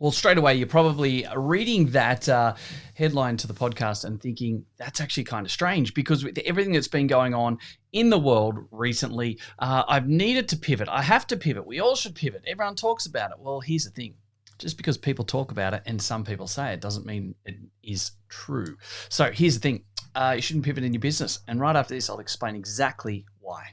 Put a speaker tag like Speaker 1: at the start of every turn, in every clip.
Speaker 1: Well, straight away, you're probably reading that headline to the podcast and thinking that's actually kind of strange because with everything that's been going on in the world recently, I've needed to pivot. I have to pivot. We all should pivot. Everyone talks about it. Well, here's the thing. Just because people talk about it and some people say it doesn't mean it is true. So here's the thing. You shouldn't pivot in your business. And right after this, I'll explain exactly why.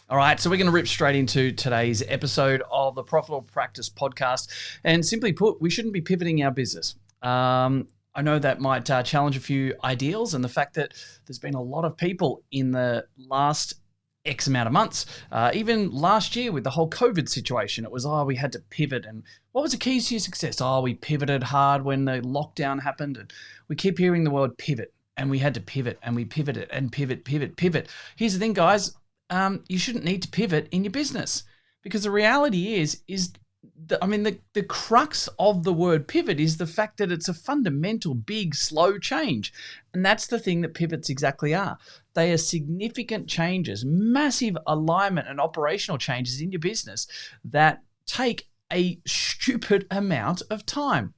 Speaker 1: All right, so we're going to rip straight into today's episode of the Profitable Practice podcast. And simply put, we shouldn't be pivoting our business. I know that might challenge a few ideals and the fact that there's been a lot of people in the last X amount of months, even last year with the whole COVID situation, it was, we had to pivot. And what was the keys to your success? We pivoted hard when the lockdown happened. And we keep hearing the word pivot, and we had to pivot, and we pivoted and pivot. Here's the thing, guys. You shouldn't need to pivot in your business because the reality is the crux of the word pivot is the fact that it's a fundamental, big, slow change. And that's the thing that pivots exactly are. They are significant changes, massive alignment and operational changes in your business that take a stupid amount of time.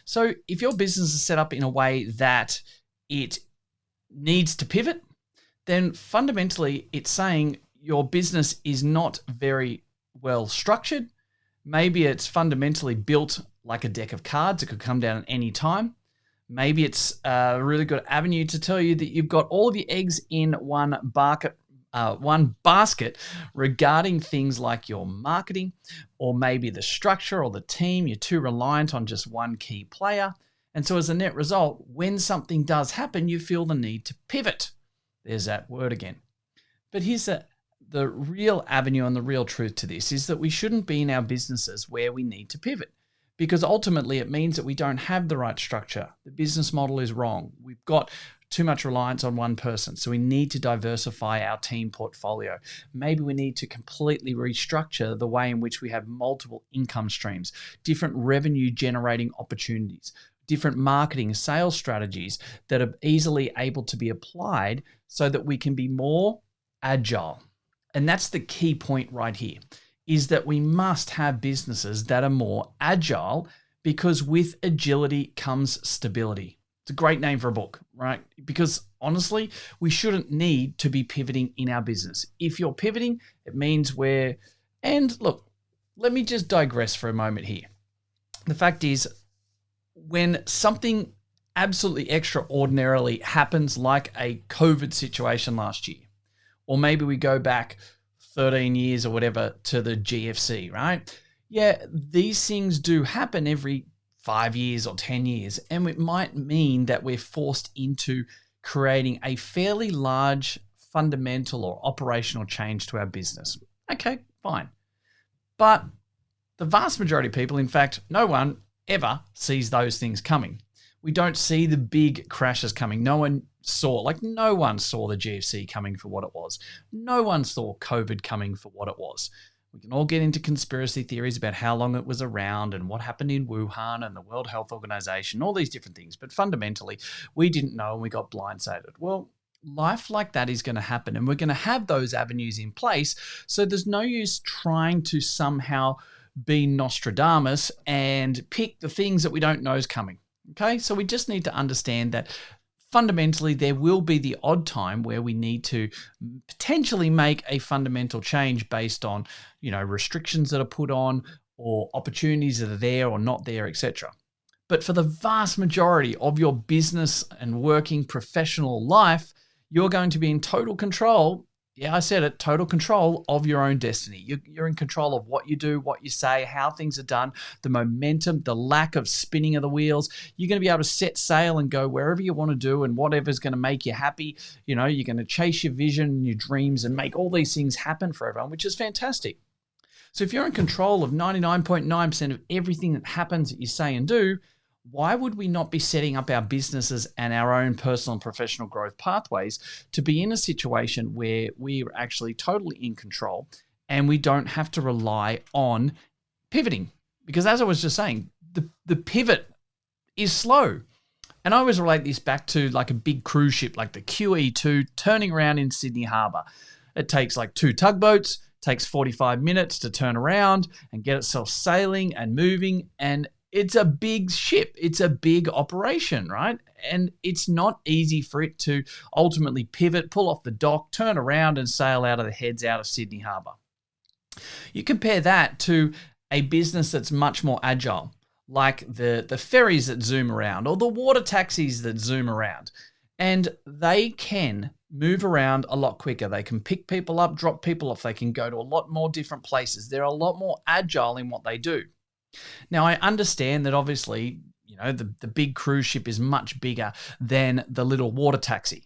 Speaker 1: So if your business is set up in a way that it needs to pivot, then fundamentally it's saying your business is not very well structured. Maybe it's fundamentally built like a deck of cards. It could come down at any time. Maybe it's a really good avenue to tell you that you've got all of your eggs in one basket regarding things like your marketing, or maybe the structure or the team. You're too reliant on just one key player. And so as a net result, when something does happen, you feel the need to pivot. There's that word again. But here's the real avenue and the real truth to this is that we shouldn't be in our businesses where we need to pivot, because ultimately it means that we don't have the right structure. The business model is wrong. We've got too much reliance on one person. So we need to diversify our team portfolio. Maybe we need to completely restructure the way in which we have multiple income streams, different revenue generating opportunities, different marketing, sales strategies that are easily able to be applied so that we can be more agile. And that's the key point right here, is that we must have businesses that are more agile, because with agility comes stability. It's a great name for a book, right? Because honestly, we shouldn't need to be pivoting in our business. If you're pivoting, it means and look, let me just digress for a moment here. The fact is, when something absolutely extraordinarily happens, like a COVID situation last year, or maybe we go back 13 years or whatever to the GFC, right? Yeah, these things do happen every 5 years or 10 years, and it might mean that we're forced into creating a fairly large fundamental or operational change to our business. Okay, fine. But the vast majority of people, in fact, no one ever sees those things coming. We don't see the big crashes coming. No one saw the GFC coming for what it was. No one saw COVID coming for what it was. We can all get into conspiracy theories about how long it was around and what happened in Wuhan and the World Health Organization, all these different things. But fundamentally, we didn't know and we got blindsided. Well, life like that is going to happen, and we're going to have those avenues in place. So there's no use trying to somehow be Nostradamus and pick the things that we don't know is coming. Okay, so we just need to understand that fundamentally there will be the odd time where we need to potentially make a fundamental change based on, restrictions that are put on or opportunities that are there or not there, etc. But for the vast majority of your business and working professional life, you're going to be in total control. Yeah, I said it, total control of your own destiny. You're in control of what you do, what you say, how things are done, the momentum, the lack of spinning of the wheels. You're going to be able to set sail and go wherever you want to do and whatever's going to make you happy. You're going to chase your vision, your dreams, and make all these things happen for everyone, which is fantastic. So if you're in control of 99.9% of everything that happens that you say and do, why would we not be setting up our businesses and our own personal and professional growth pathways to be in a situation where we're actually totally in control and we don't have to rely on pivoting? Because as I was just saying, the pivot is slow. And I always relate this back to like a big cruise ship, like the QE2 turning around in Sydney Harbour. It takes like 2 tugboats, takes 45 minutes to turn around and get itself sailing and moving. And it's a big ship. It's a big operation, right? And it's not easy for it to ultimately pivot, pull off the dock, turn around and sail out of the heads out of Sydney Harbour. You compare that to a business that's much more agile, like the ferries that zoom around or the water taxis that zoom around. And they can move around a lot quicker. They can pick people up, drop people off. They can go to a lot more different places. They're a lot more agile in what they do. Now, I understand that obviously, the big cruise ship is much bigger than the little water taxi.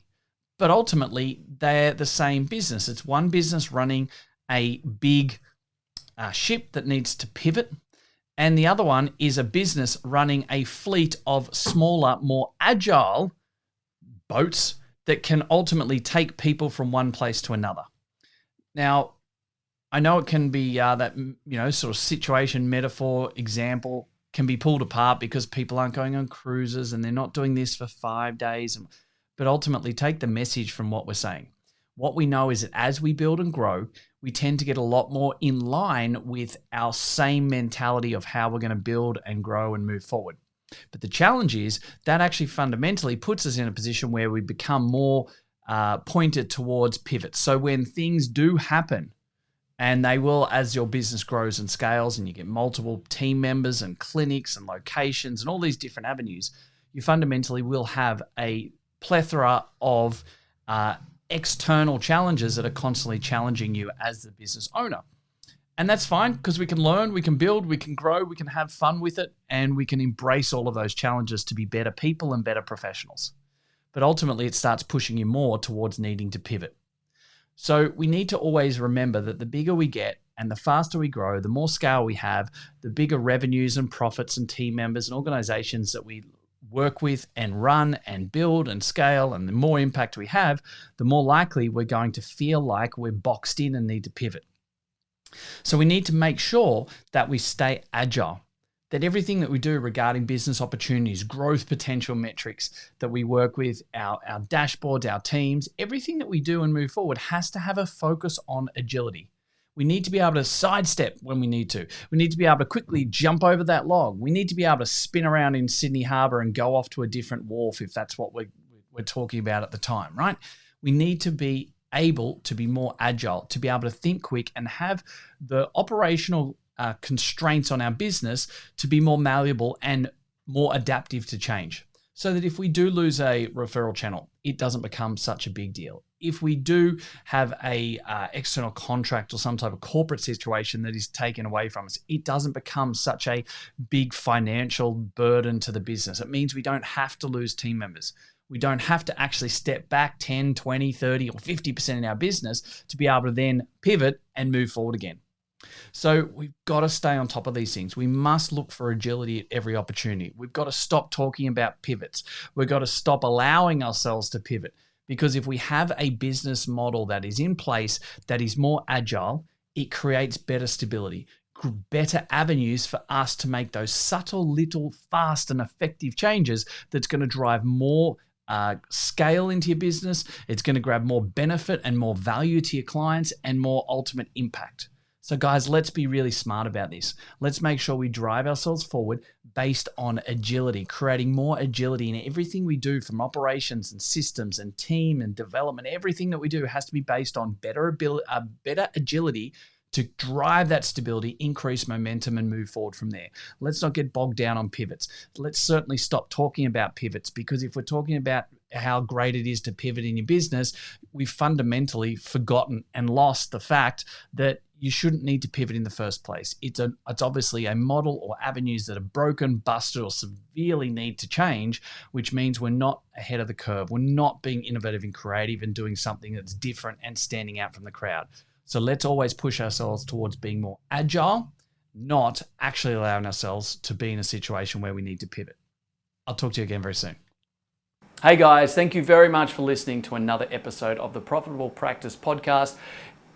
Speaker 1: But ultimately, they're the same business. It's one business running a big ship that needs to pivot. And the other one is a business running a fleet of smaller, more agile boats that can ultimately take people from one place to another. Now, I know it can be that, sort of situation, metaphor, example can be pulled apart because people aren't going on cruises and they're not doing this for 5 days. But ultimately, take the message from what we're saying. What we know is that as we build and grow, we tend to get a lot more in line with our same mentality of how we're going to build and grow and move forward. But the challenge is that actually fundamentally puts us in a position where we become more pointed towards pivots. So when things do happen, and they will as your business grows and scales and you get multiple team members and clinics and locations and all these different avenues, you fundamentally will have a plethora of external challenges that are constantly challenging you as the business owner. And that's fine because we can learn, we can build, we can grow, we can have fun with it, and we can embrace all of those challenges to be better people and better professionals. But ultimately, it starts pushing you more towards needing to pivot. So we need to always remember that the bigger we get and the faster we grow, the more scale we have, the bigger revenues and profits and team members and organizations that we work with and run and build and scale, and the more impact we have, the more likely we're going to feel like we're boxed in and need to pivot. So we need to make sure that we stay agile, that everything that we do regarding business opportunities, growth potential metrics that we work with, our dashboards, our teams, everything that we do and move forward has to have a focus on agility. We need to be able to sidestep when we need to. We need to be able to quickly jump over that log. We need to be able to spin around in Sydney Harbour and go off to a different wharf if that's what we're talking about at the time, right? We need to be able to be more agile, to be able to think quick and have the operational constraints on our business to be more malleable and more adaptive to change. So that if we do lose a referral channel, it doesn't become such a big deal. If we do have a external contract or some type of corporate situation that is taken away from us, it doesn't become such a big financial burden to the business. It means we don't have to lose team members. We don't have to actually step back 10, 20, 30, or 50% in our business to be able to then pivot and move forward again. So we've got to stay on top of these things. We must look for agility at every opportunity. We've got to stop talking about pivots. We've got to stop allowing ourselves to pivot, because if we have a business model that is in place that is more agile, it creates better stability, better avenues for us to make those subtle, little, fast and effective changes that's going to drive more scale into your business. It's going to grab more benefit and more value to your clients and more ultimate impact. So guys, let's be really smart about this. Let's make sure we drive ourselves forward based on agility, creating more agility in everything we do, from operations and systems and team and development. Everything that we do has to be based on better agility to drive that stability, increase momentum, and move forward from there. Let's not get bogged down on pivots. Let's certainly stop talking about pivots, because if we're talking about how great it is to pivot in your business, we've fundamentally forgotten and lost the fact that you shouldn't need to pivot in the first place. It's obviously a model or avenues that are broken, busted, or severely need to change, which means we're not ahead of the curve. We're not being innovative and creative and doing something that's different and standing out from the crowd. So let's always push ourselves towards being more agile, not actually allowing ourselves to be in a situation where we need to pivot. I'll talk to you again very soon. Hey guys, thank you very much for listening to another episode of the Profitable Practice Podcast.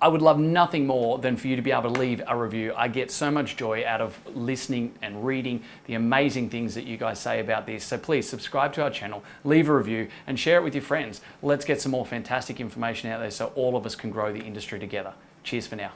Speaker 1: I would love nothing more than for you to be able to leave a review. I get so much joy out of listening and reading the amazing things that you guys say about this. So please subscribe to our channel, leave a review, and share it with your friends. Let's get some more fantastic information out there so all of us can grow the industry together. Cheers for now.